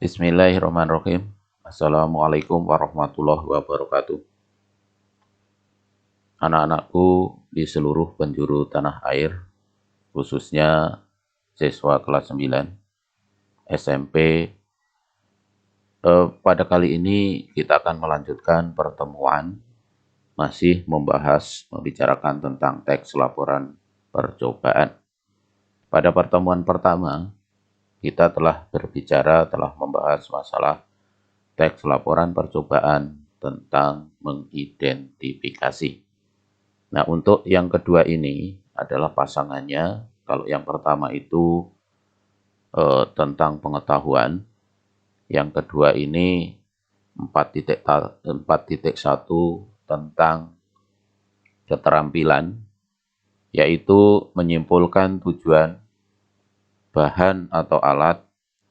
Bismillahirrahmanirrahim. Assalamualaikum warahmatullahi wabarakatuh. Anak-anakku di seluruh penjuru tanah air, khususnya siswa kelas 9 SMP, pada kali ini kita akan melanjutkan pertemuan masih membicarakan tentang teks laporan percobaan. Pada pertemuan pertama, kita telah membahas masalah teks laporan percobaan tentang mengidentifikasi. Nah, untuk yang kedua ini adalah pasangannya. Kalau yang pertama itu tentang pengetahuan, yang kedua ini 4.1 tentang keterampilan, yaitu menyimpulkan tujuan, bahan atau alat,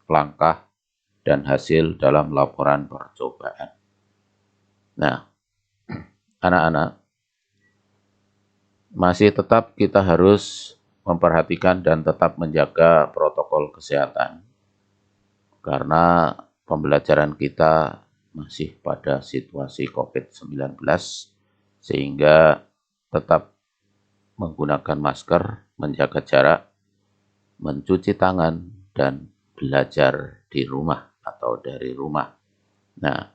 langkah, dan hasil dalam laporan percobaan. Nah, anak-anak, masih tetap kita harus memperhatikan dan tetap menjaga protokol kesehatan. Karena pembelajaran kita masih pada situasi COVID-19, sehingga tetap menggunakan masker, menjaga jarak, mencuci tangan, dan belajar di rumah atau dari rumah. Nah,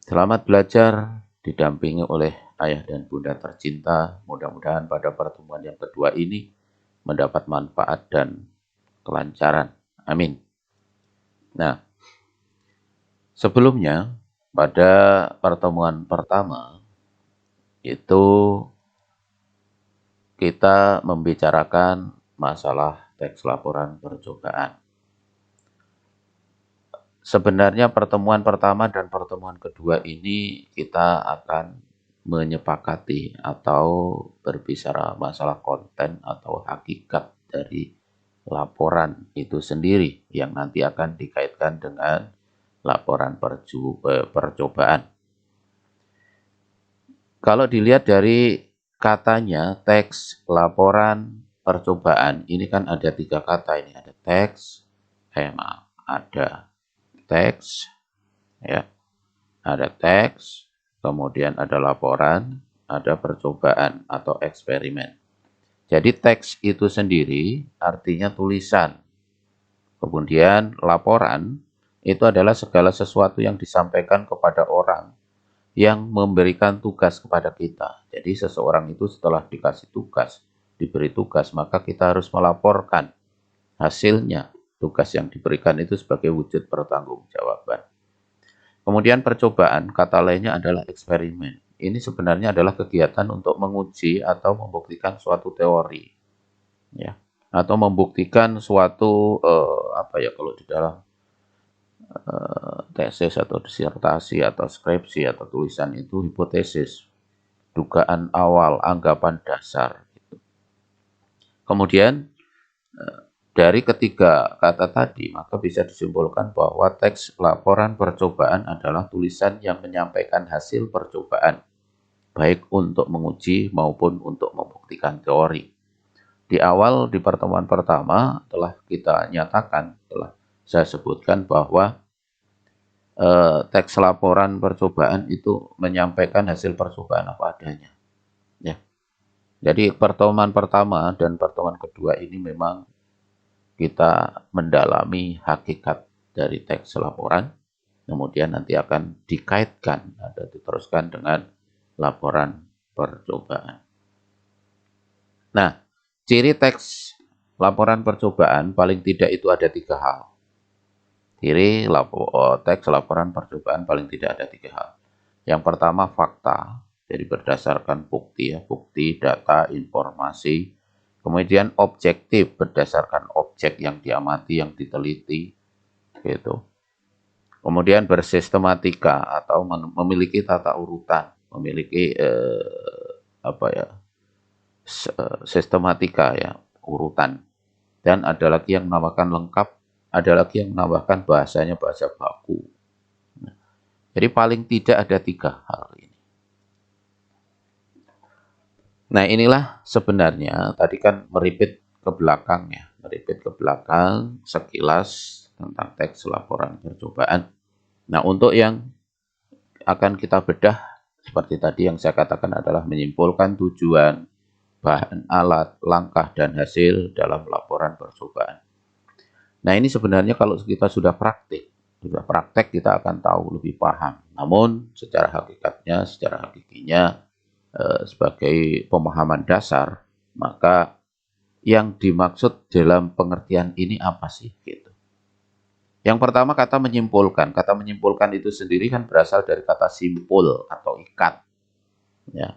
selamat belajar didampingi oleh ayah dan bunda tercinta. Mudah-mudahan pada pertemuan yang kedua ini mendapat manfaat dan kelancaran. Amin. Nah, sebelumnya pada pertemuan pertama itu kita membicarakan masalah teks laporan percobaan. Sebenarnya pertemuan pertama dan pertemuan kedua ini kita akan menyepakati atau berbicara masalah konten atau hakikat dari laporan itu sendiri yang nanti akan dikaitkan dengan laporan percobaan. Kalau dilihat dari katanya teks laporan percobaan, ini kan ada 3 kata ini, ada teks, ada teks, ya, ada teks, kemudian ada laporan, ada percobaan atau eksperimen. Jadi teks itu sendiri artinya tulisan. Kemudian laporan itu adalah segala sesuatu yang disampaikan kepada orang yang memberikan tugas kepada kita. Jadi seseorang itu setelah dikasih tugas, diberi tugas, maka kita harus melaporkan hasilnya. Tugas yang diberikan itu sebagai wujud pertanggungjawaban. Kemudian percobaan, kata lainnya adalah eksperimen. Ini sebenarnya adalah kegiatan untuk menguji atau membuktikan suatu teori, ya, atau membuktikan suatu kalau di dalam tesis atau disertasi atau skripsi atau tulisan itu hipotesis, dugaan awal, anggapan dasar. Gitu. Kemudian dari ketiga kata tadi, maka bisa disimpulkan bahwa teks laporan percobaan adalah tulisan yang menyampaikan hasil percobaan, baik untuk menguji maupun untuk membuktikan teori. Di awal di pertemuan pertama telah kita nyatakan, telah saya sebutkan bahwa teks laporan percobaan itu menyampaikan hasil percobaan apa adanya. Ya. Jadi pertemuan pertama dan pertemuan kedua ini memang kita mendalami hakikat dari teks laporan, kemudian nanti akan dikaitkan atau diteruskan dengan laporan percobaan. Nah, ciri teks laporan percobaan paling tidak itu ada 3 hal. Ciri teks laporan percobaan paling tidak ada 3 hal. Yang pertama fakta, jadi berdasarkan bukti, data, informasi. Kemudian objektif, berdasarkan objek yang diamati, yang diteliti, gitu. Kemudian bersistematika atau memiliki tata urutan, memiliki sistematika, ya, urutan. Dan ada lagi yang menambahkan lengkap, ada lagi yang menambahkan bahasanya bahasa baku. Jadi paling tidak ada 3 hal ini. Nah, inilah sebenarnya tadi kan meripit ke belakang, ya, meripit ke belakang sekilas tentang teks laporan percobaan. Nah, untuk yang akan kita bedah seperti tadi yang saya katakan adalah menyimpulkan tujuan, bahan, alat, langkah, dan hasil dalam laporan percobaan. Nah, ini sebenarnya kalau kita sudah praktek kita akan tahu lebih paham. Namun secara hakikinya sebagai pemahaman dasar, maka yang dimaksud dalam pengertian ini apa sih gitu. Yang pertama kata menyimpulkan. Kata menyimpulkan itu sendiri kan berasal dari kata simpul atau ikat. Ya.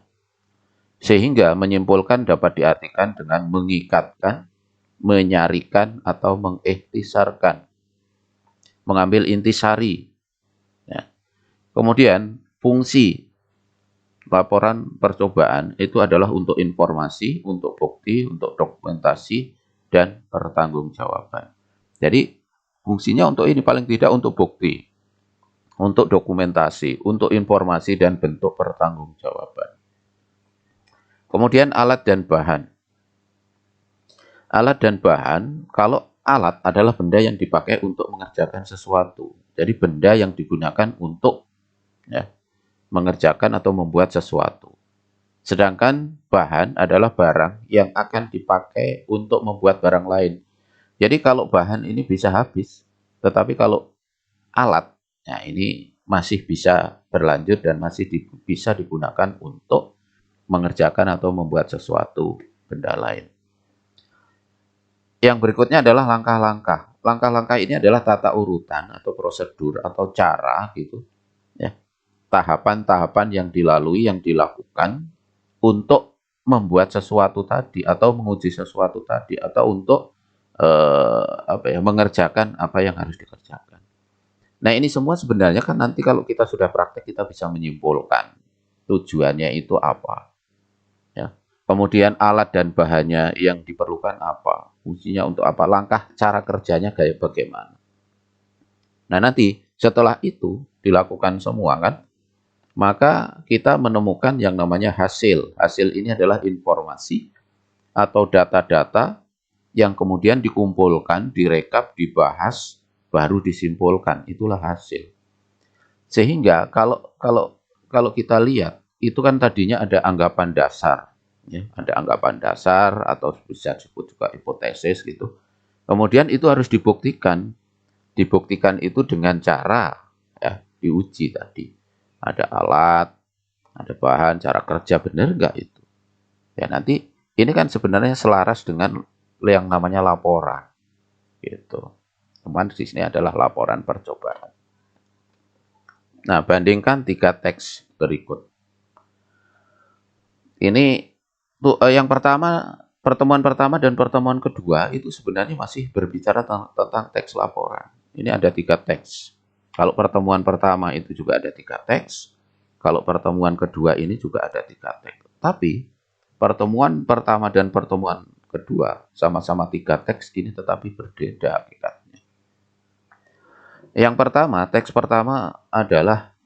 Sehingga menyimpulkan dapat diartikan dengan mengikatkan, menyarikan, atau mengikhtisarkan. Mengambil intisari. Ya. Kemudian fungsi laporan percobaan itu adalah untuk informasi, untuk bukti, untuk dokumentasi, dan pertanggungjawaban. Jadi fungsinya untuk ini paling tidak untuk bukti, untuk dokumentasi, untuk informasi, dan bentuk pertanggungjawaban. Kemudian alat dan bahan. Alat dan bahan, kalau alat adalah benda yang dipakai untuk mengerjakan sesuatu. Jadi benda yang digunakan untuk mengerjakan atau membuat sesuatu. Sedangkan bahan adalah barang yang akan dipakai untuk membuat barang lain. Jadi kalau bahan ini bisa habis, tetapi kalau alat, nah ini masih bisa berlanjut dan masih bisa digunakan untuk mengerjakan atau membuat sesuatu benda lain. Yang berikutnya adalah langkah-langkah. Langkah-langkah ini adalah tata urutan atau prosedur atau cara gitu, ya. Tahapan-tahapan yang dilalui, yang dilakukan untuk membuat sesuatu tadi atau menguji sesuatu tadi atau untuk mengerjakan apa yang harus dikerjakan. Nah, ini semua sebenarnya kan nanti kalau kita sudah praktek kita bisa menyimpulkan tujuannya itu apa. Ya. Kemudian alat dan bahannya yang diperlukan apa, fungsinya untuk apa, langkah cara kerjanya kayak bagaimana. Nah, nanti setelah itu dilakukan semua kan, maka kita menemukan yang namanya hasil. Hasil ini adalah informasi atau data-data yang kemudian dikumpulkan, direkap, dibahas, baru disimpulkan. Itulah hasil. Sehingga kalau kita lihat, itu kan tadinya ada anggapan dasar. Ya, ada anggapan dasar atau bisa disebut juga hipotesis gitu. Kemudian itu harus dibuktikan. Dibuktikan itu dengan cara ya, diuji tadi. Ada alat, ada bahan, cara kerja, benar nggak itu? Ya nanti ini kan sebenarnya selaras dengan yang namanya laporan, gitu. Cuman di sini adalah laporan percobaan. Nah, bandingkan 3 teks berikut. Ini yang pertama, pertemuan pertama dan pertemuan kedua itu sebenarnya masih berbicara tentang teks laporan. Ini ada 3 teks. Kalau pertemuan pertama itu juga ada 3 teks. Kalau pertemuan kedua ini juga ada 3 teks. Tapi pertemuan pertama dan pertemuan kedua sama-sama 3 teks ini tetapi berbeda hakikatnya. Yang pertama, teks pertama adalah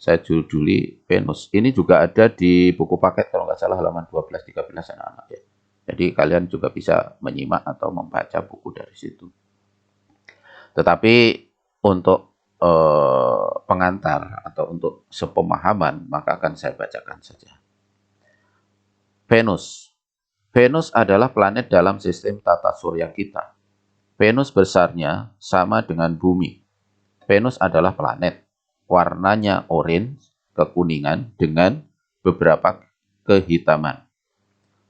saya juduli Venus. Ini juga ada di buku paket kalau nggak salah halaman 12-13 anak-anak ya. Jadi kalian juga bisa menyimak atau membaca buku dari situ. Tetapi untuk pengantar atau untuk sepemahaman maka akan saya bacakan saja. Venus. Venus adalah planet dalam sistem tata surya kita. Venus besarnya sama dengan bumi. Venus adalah planet. Warnanya orange, kekuningan, dengan beberapa kehitaman.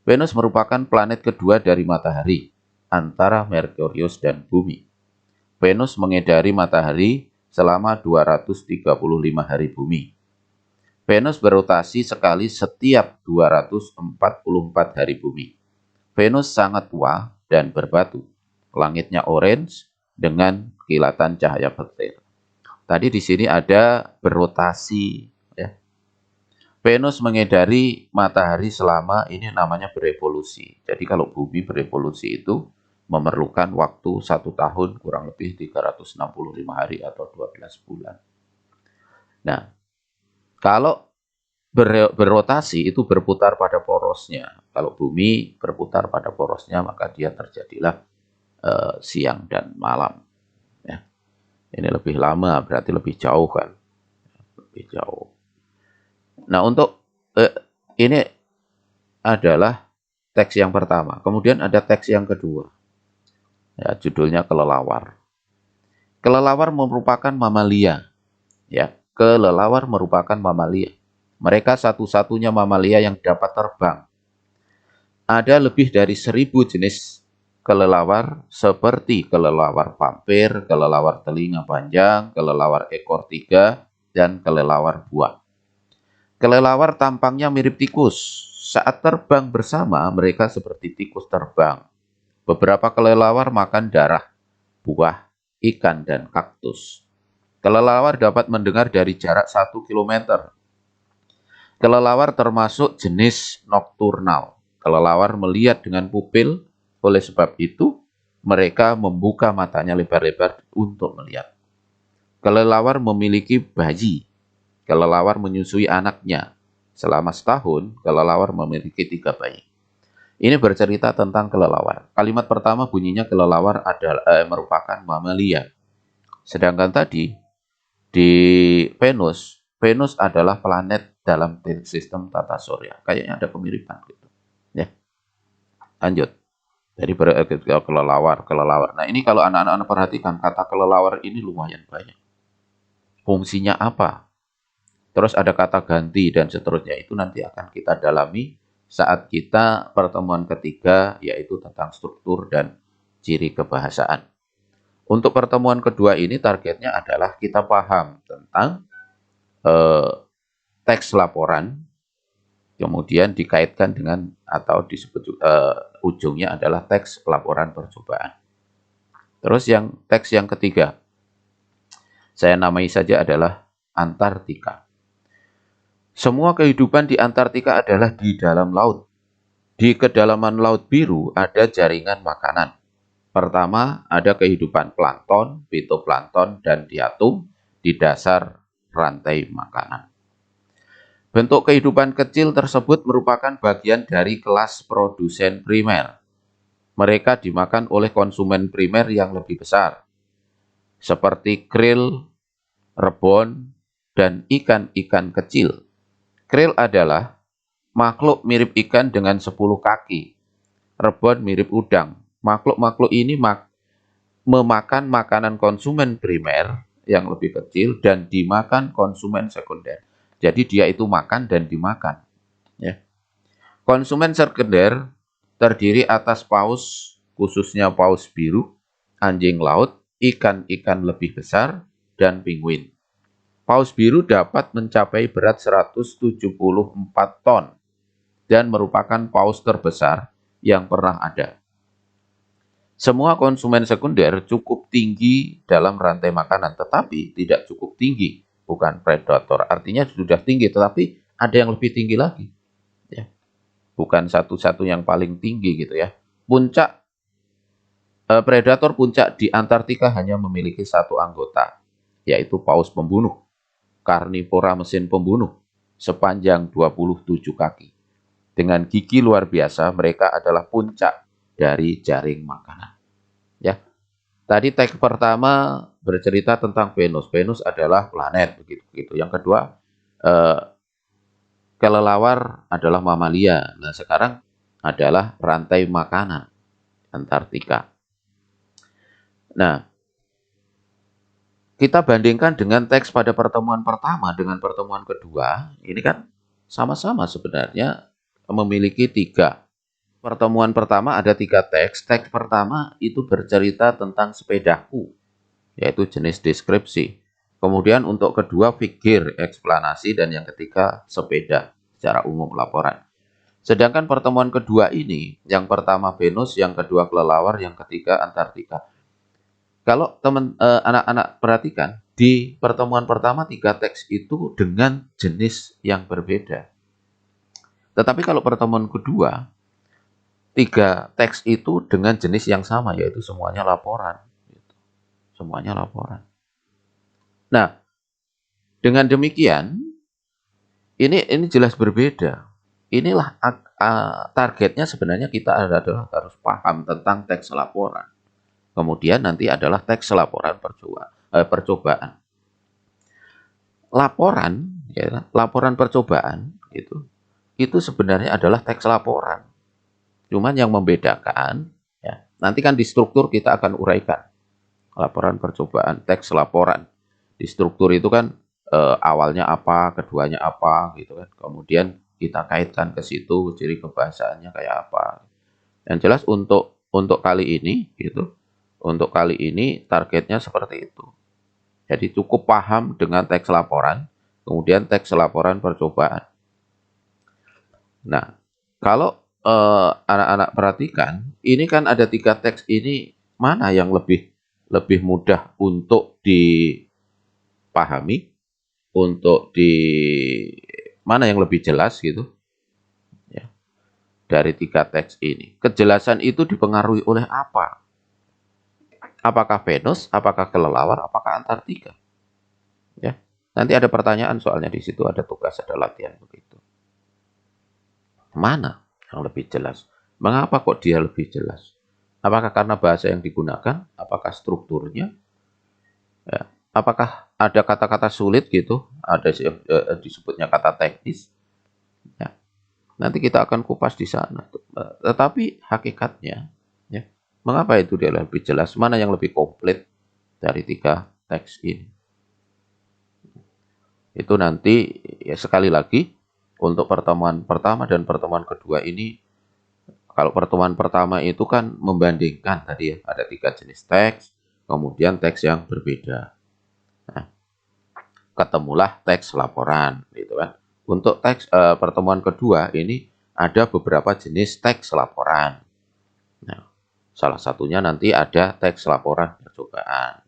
Venus merupakan planet kedua dari matahari, antara Merkurius dan bumi. Venus mengedari matahari selama 235 hari bumi. Venus berotasi sekali setiap 244 hari bumi. Venus sangat tua dan berbatu. Langitnya orange dengan kilatan cahaya petir. Tadi di sini ada berotasi. Ya. Venus mengedari matahari selama ini namanya berevolusi. Jadi kalau bumi berevolusi itu memerlukan waktu 1 tahun kurang lebih 365 hari atau 12 bulan. Nah, kalau berotasi itu berputar pada porosnya. Kalau bumi berputar pada porosnya maka dia terjadilah siang dan malam. Ya. Ini lebih lama, berarti lebih jauh kan. Lebih jauh. Nah, untuk ini adalah teks yang pertama. Kemudian ada teks yang kedua. Ya, judulnya kelelawar. Kelelawar merupakan mamalia. Ya, kelelawar merupakan mamalia. Mereka satu-satunya mamalia yang dapat terbang. Ada lebih dari 1000 jenis kelelawar seperti kelelawar vampir, kelelawar telinga panjang, kelelawar ekor 3, dan kelelawar buah. Kelelawar tampangnya mirip tikus. Saat terbang bersama, mereka seperti tikus terbang. Beberapa kelelawar makan darah, buah, ikan, dan kaktus. Kelelawar dapat mendengar dari jarak 1 km. Kelelawar termasuk jenis nokturnal. Kelelawar melihat dengan pupil, oleh sebab itu mereka membuka matanya lebar-lebar untuk melihat. Kelelawar memiliki bayi. Kelelawar menyusui anaknya. Selama setahun, kelelawar memiliki 3 bayi. Ini bercerita tentang kelelawar. Kalimat pertama bunyinya kelelawar adalah merupakan mamalia. Sedangkan tadi di Venus, Venus adalah planet dalam sistem tata surya. Kayaknya ada kemiripan gitu. Ya, lanjut. Jadi kelelawar. Nah, ini kalau anak-anak perhatikan kata kelelawar ini lumayan banyak. Fungsinya apa? Terus ada kata ganti dan seterusnya, itu nanti akan kita dalami saat kita pertemuan ketiga, yaitu tentang struktur dan ciri kebahasaan. Untuk pertemuan kedua ini targetnya adalah kita paham tentang teks laporan, kemudian dikaitkan dengan atau disebut ujungnya adalah teks laporan percobaan. Terus teks yang ketiga, saya namai saja adalah Antartika. Semua kehidupan di Antartika adalah di dalam laut. Di kedalaman laut biru ada jaringan makanan. Pertama, ada kehidupan plankton, fitoplankton, dan diatum di dasar rantai makanan. Bentuk kehidupan kecil tersebut merupakan bagian dari kelas produsen primer. Mereka dimakan oleh konsumen primer yang lebih besar, seperti krill, rebon, dan ikan-ikan kecil. Krill adalah makhluk mirip ikan dengan 10 kaki. Rebon mirip udang. Makhluk-makhluk ini memakan makanan konsumen primer yang lebih kecil dan dimakan konsumen sekunder. Jadi dia itu makan dan dimakan. Ya. Konsumen sekunder terdiri atas paus, khususnya paus biru, anjing laut, ikan-ikan lebih besar, dan penguin. Paus biru dapat mencapai berat 174 ton dan merupakan paus terbesar yang pernah ada. Semua konsumen sekunder cukup tinggi dalam rantai makanan, tetapi tidak cukup tinggi, bukan predator. Artinya sudah tinggi, tetapi ada yang lebih tinggi lagi. Ya. Bukan satu-satu yang paling tinggi gitu ya. Puncak predator puncak di Antartika hanya memiliki satu anggota, yaitu paus pembunuh, karnivora mesin pembunuh, sepanjang 27 kaki. Dengan gigi luar biasa, mereka adalah puncak dari jaring makanan. Ya, tadi teks pertama bercerita tentang Venus. Venus adalah planet, begitu. Yang kedua, kelelawar adalah mamalia. Nah, sekarang adalah rantai makanan Antartika. Nah, kita bandingkan dengan teks pada pertemuan pertama dengan pertemuan kedua, ini kan sama-sama sebenarnya memiliki 3. Pertemuan pertama ada 3 teks. Teks pertama itu bercerita tentang sepedaku, yaitu jenis deskripsi. Kemudian untuk kedua fikir, eksplanasi, dan yang ketiga sepeda, secara umum laporan. Sedangkan pertemuan kedua ini, yang pertama Venus, yang kedua kelelawar, yang ketiga Antartika. Kalau anak-anak perhatikan, di pertemuan pertama 3 teks itu dengan jenis yang berbeda. Tetapi kalau pertemuan kedua, 3 teks itu dengan jenis yang sama, yaitu semuanya laporan. Semuanya laporan. Nah, dengan demikian, ini jelas berbeda. Inilah targetnya sebenarnya kita adalah harus paham tentang teks laporan. Kemudian nanti adalah teks laporan percobaan. Laporan, ya, laporan percobaan itu sebenarnya adalah teks laporan. Cuman yang membedakan, ya, nanti kan di struktur kita akan uraikan laporan percobaan, teks laporan. Di struktur itu kan awalnya apa, keduanya apa, gitu kan. Kemudian kita kaitkan ke situ ciri kebahasaannya kayak apa. Yang jelas untuk kali ini, gitu, untuk kali ini targetnya seperti itu. Jadi cukup paham dengan teks laporan, kemudian teks laporan percobaan. Nah, kalau anak-anak perhatikan, ini kan ada 3 teks ini, mana yang lebih mudah untuk dipahami, mana yang lebih jelas gitu, ya, dari 3 teks ini. Kejelasan itu dipengaruhi oleh apa? Apakah Venus, apakah kelelawar, apakah Antartika? Ya, nanti ada pertanyaan soalnya di situ, ada tugas, ada latihan begitu. Mana yang lebih jelas? Mengapa kok dia lebih jelas? Apakah karena bahasa yang digunakan? Apakah strukturnya? Ya. Apakah ada kata-kata sulit gitu? Ada disebutnya kata teknis? Ya. Nanti kita akan kupas di sana. Tetapi hakikatnya, ya, mengapa itu dia lebih jelas? Mana yang lebih komplit dari 3 teks ini? Itu nanti, ya, sekali lagi, untuk pertemuan pertama dan pertemuan kedua ini, kalau pertemuan pertama itu kan membandingkan tadi ya, ada 3 jenis teks, kemudian teks yang berbeda. Nah, ketemulah teks laporan, gitu kan. Untuk teks pertemuan kedua ini ada beberapa jenis teks laporan. Nah, salah satunya nanti ada teks laporan percobaan.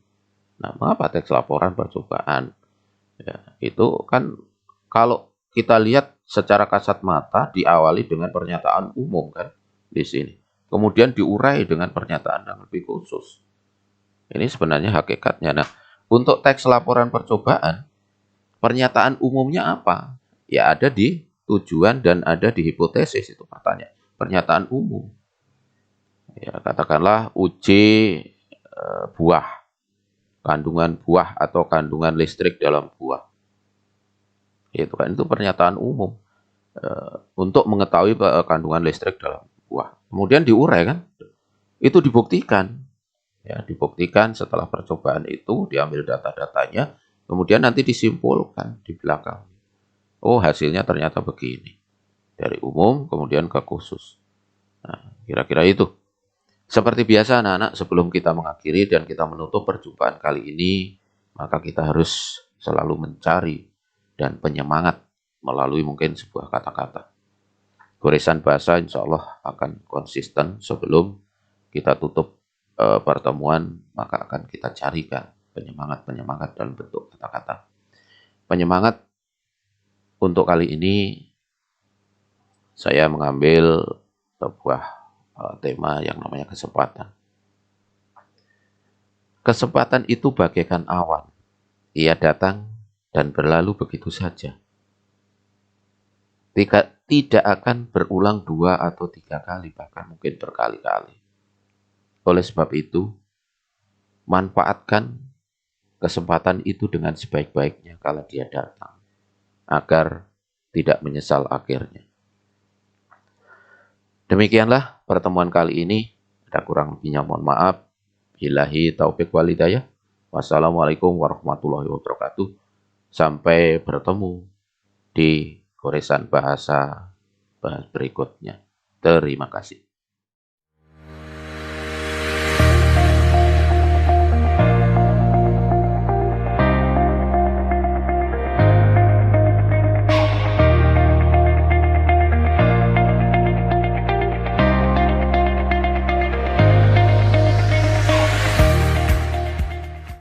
Nah, mengapa teks laporan percobaan? Ya, itu kan kalau kita lihat secara kasat mata diawali dengan pernyataan umum kan di sini. Kemudian diurai dengan pernyataan yang lebih khusus. Ini sebenarnya hakikatnya. Nah, untuk teks laporan percobaan, pernyataan umumnya apa? Ya ada di tujuan dan ada di hipotesis, itu katanya. Pernyataan umum. Ya, katakanlah uji buah, kandungan buah atau kandungan listrik dalam buah. Itu kan, itu pernyataan umum untuk mengetahui kandungan listrik dalam buah. Kemudian diurai kan, itu dibuktikan, ya, dibuktikan setelah percobaan itu diambil data-datanya, kemudian nanti disimpulkan di belakang. Oh, hasilnya ternyata begini, dari umum kemudian ke khusus. Nah, kira-kira itu. Seperti biasa anak-anak, sebelum kita mengakhiri dan kita menutup perjumpaan kali ini, maka kita harus selalu mencari dan penyemangat melalui mungkin sebuah kata-kata. Goresan bahasa insya Allah akan konsisten. Sebelum kita tutup pertemuan, maka akan kita carikan penyemangat-penyemangat dalam bentuk kata-kata. Penyemangat untuk kali ini, saya mengambil sebuah tema yang namanya kesempatan. Kesempatan itu bagaikan awan. Ia datang dan berlalu begitu saja. Tidak akan berulang 2 atau 3 kali, bahkan mungkin berkali-kali. Oleh sebab itu, manfaatkan kesempatan itu dengan sebaik-baiknya kalau dia datang, agar tidak menyesal akhirnya. Demikianlah pertemuan kali ini. Ada kurang lebihnya mohon maaf. Billahi taufiq wal hidayah. Wassalamualaikum warahmatullahi wabarakatuh. Sampai bertemu di goresan bahasa berikutnya. Terima kasih.